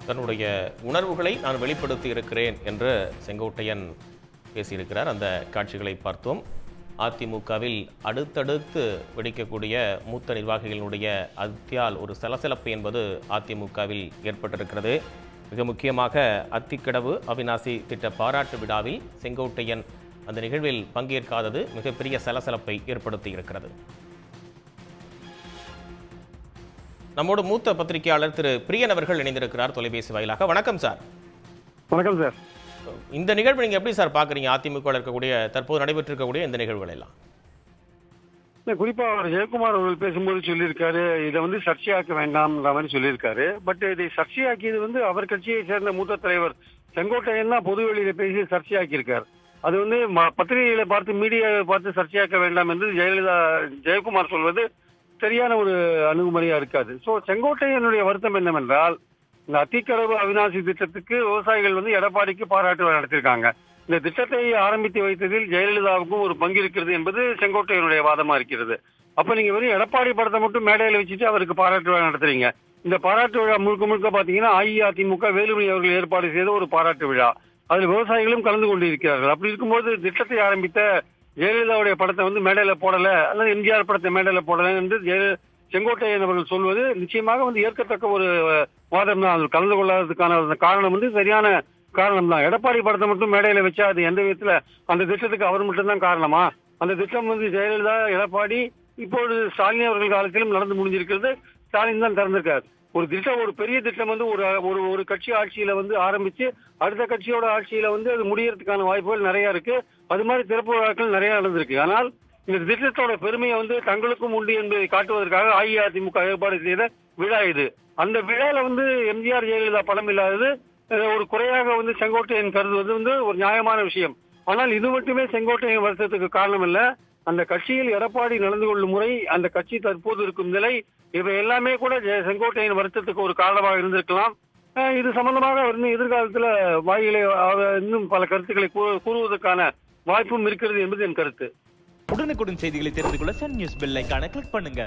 தன்னுடைய உணர்வுகளை நான் வெளிப்படுத்தி இருக்கிறேன் என்று செங்கோட்டையன் பேசியிருக்கிறார். அந்த காட்சிகளை பார்த்தோம். அதிமுகவில் அடுத்தடுத்து வெடிக்கக்கூடிய மூத்த நிர்வாகிகளுடைய அத்தியால் ஒரு சலசலப்பு என்பது அதிமுகவில் ஏற்பட்டிருக்கிறது. மிக முக்கியமாக அத்திக்கடவு அவிநாசி திட்ட பாராட்டு விழாவில் செங்கோட்டையன் அந்த நிகழ்வில் பங்கேற்காதது மிகப்பெரிய சலசலப்பை ஏற்படுத்தி இருக்கிறது. நம்மோடு மூத்த பத்திரிகையாளர் திரு பிரியன் அவர்கள் இணைந்திருக்கிறார் தொலைபேசி வாயிலாக. வணக்கம் சார். வணக்கம் சார். இந்த நிகழ்வு நீங்க எப்படி சார் பாக்குறீங்க? அதிமுக இருக்கக்கூடிய தற்போது நடைபெற்றிருக்கக்கூடிய இந்த நிகழ்வுகள் எல்லாம் குறிப்பா அவர் ஜெயக்குமார் அவர்கள் பேசும்போது சொல்லியிருக்காரு, இதை சர்ச்சையாக்க வேண்டாம்ன்ற மாதிரி சொல்லியிருக்காரு. பட் இதை சர்ச்சையாக்கியது அவர் கட்சியை சேர்ந்த மூத்த தலைவர் செங்கோட்டையன் தான் பொது வெளியில பேசி சர்ச்சையாக்கியிருக்கார். அது பத்திரிகைகளை பார்த்து மீடியாவை பார்த்து சர்ச்சையாக்க வேண்டாம் என்று ஜெயக்குமார் சொல்வது சரியான ஒரு அணுகுமுறையா இருக்காது. சோ செங்கோட்டையனுடைய வருத்தம் என்னவென்றால், இந்த அத்திக்கடவு அவிநாசி திட்டத்துக்கு விவசாயிகள் எடப்பாடிக்கு பாராட்டு நடத்திருக்காங்க. இந்த திட்டத்தை ஆரம்பித்து வைத்ததில் ஜெயலலிதாவுக்கும் ஒரு பங்கு இருக்கிறது என்பது செங்கோட்டையனுடைய வாதமா இருக்கிறது. அப்ப நீங்க வெறும் எடப்பாடி படத்தை மட்டும் மேடையில வச்சுட்டு அவருக்கு பாராட்டு விழா நடத்துறீங்க. இந்த பாராட்டு விழா முழுக்க முழுக்க பாத்தீங்கன்னா அஇஅதிமுக வேலுமணி அவர்கள் ஏற்பாடு செய்த ஒரு பாராட்டு விழா. அதில் விவசாயிகளும் கலந்து கொண்டு இருக்கிறார்கள். அப்படி இருக்கும்போது திட்டத்தை ஆரம்பித்த ஜெயலலிதாவுடைய படத்தை மேடையில போடல அல்லது எம்ஜிஆர் படத்தை மேடையில போடல என்று செங்கோட்டையன் அவர்கள் சொல்வது நிச்சயமாக ஏற்கத்தக்க ஒரு வாதம் தான். அதில் கலந்து கொள்ளாததுக்கான காரணம் சரியான காரணம் தான். எடப்பாடி படத்தை மட்டும் மேடையில வச்சா அது எந்த விதத்துல அந்த திட்டத்துக்கு அவர் மட்டும்தான் காரணமா? அந்த திட்டம் ஜெயலலிதா, எடப்பாடி, இப்போது ஸ்டாலின் அவர்கள் காலத்திலும் நடந்து முடிஞ்சிருக்கிறது. ஸ்டாலின் தான் திறந்திருக்காரு. ஒரு திட்டம், ஒரு பெரிய திட்டம் ஒரு கட்சி ஆட்சியில ஆரம்பிச்சு அடுத்த கட்சியோட ஆட்சியில அது முடியறதுக்கான வாய்ப்புகள் நிறைய இருக்கு. அது மாதிரி திறப்பு விழாக்கள் நிறைய நடந்திருக்கு. ஆனால் இந்த திட்டத்தோட பெருமையை தங்களுக்கும் உண்டு என்பதை காட்டுவதற்காக அஇஅதிமுக ஏற்பாடு செய்த விழா இது. அந்த விழால எம்ஜிஆர் ஜெயலலிதா படம் இல்லாதது ஒரு குறையாக செங்கோட்டையன் கருதுவது ஒரு நியாயமான விஷயம். ஆனால் இது மட்டுமே செங்கோட்டையன் வருத்தத்துக்கு காரணம் இல்ல. அந்த கட்சியில் எடப்பாடி நடந்து கொள்ளும் முறை, அந்த கட்சி தற்போது இருக்கும் நிலை, இவை எல்லாமே கூட செங்கோட்டையன் வருத்தத்துக்கு ஒரு காரணமாக இருந்திருக்கலாம். இது சம்பந்தமாக எதிர்காலத்துல வாயிலை இன்னும் பல கருத்துக்களை கூறுவதற்கான வாய்ப்பும் இருக்கிறது என்பது என் கருத்து. உடனுக்குடன் செய்திகளை தெரிந்து கொள்ள சன் நியூஸ் பெல் ஐகானை கிளிக் பண்ணுங்க.